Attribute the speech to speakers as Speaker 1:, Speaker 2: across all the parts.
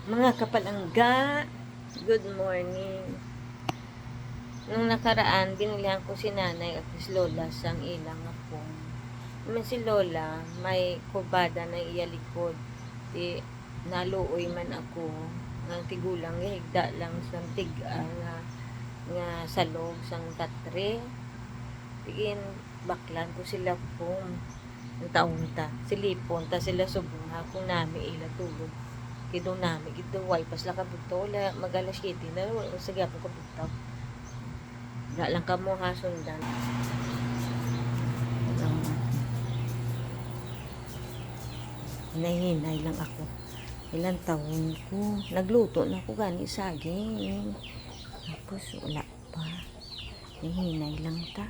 Speaker 1: Mga kapalangga, good morning. Nung nakaraan, binilihan ko si nanay at si lola sang ilang ako. Naman si lola, may kubada na iyalikod. Di, naluoy man ako. Ng tigulang, higda lang sa tiga nga salog sang katre. Tigin, baklan ko sila kung ang taon ta. Silipon ta sila subong ha kung nami ila tulog. Kito nami, kito way pas la kabugto, wala magalas kiti na, wala sa gapon kabugto. Wala lang ka mo ha sundan. Hinahinay lang ako. Ilang taon ko. Nagluto na ako gani saging. Tapos wala pa. Hinahinay lang ta.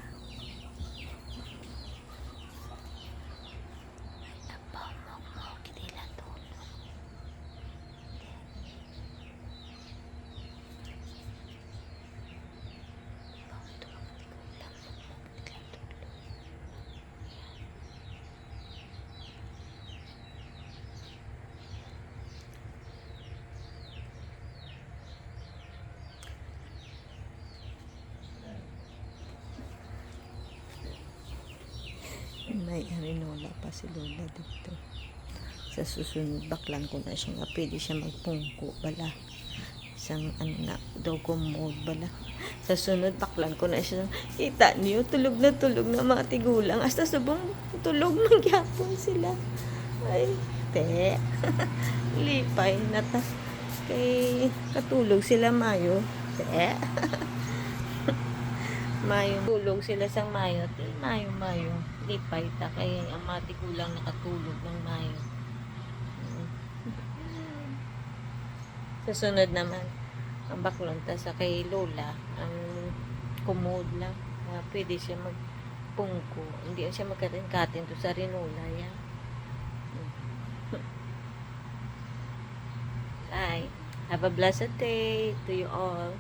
Speaker 1: May arinola pa si lola dito. Sa susunod baklan ko na siya nga pwede siya magpungko bala. Isang ano na daw kumod bala. Sa sunod baklan ko na siya. Kita niyo tulog na mga tigulang. Hasta subong tulog magyapon sila. Ay, te. Lipay na ta. Kay katulog sila mayo. Te. Mayo tulog sila sang mayo. Mayo. Lipay ta kay ang mati kulang nakatulog ng mayo. Sa sunod naman ang baklon ta sa kay lola ang kumod lang. Pwede siya magpungko. Hindi siya magkatin-katin to sa rinola ya. Bye. Have a blessed day to you all.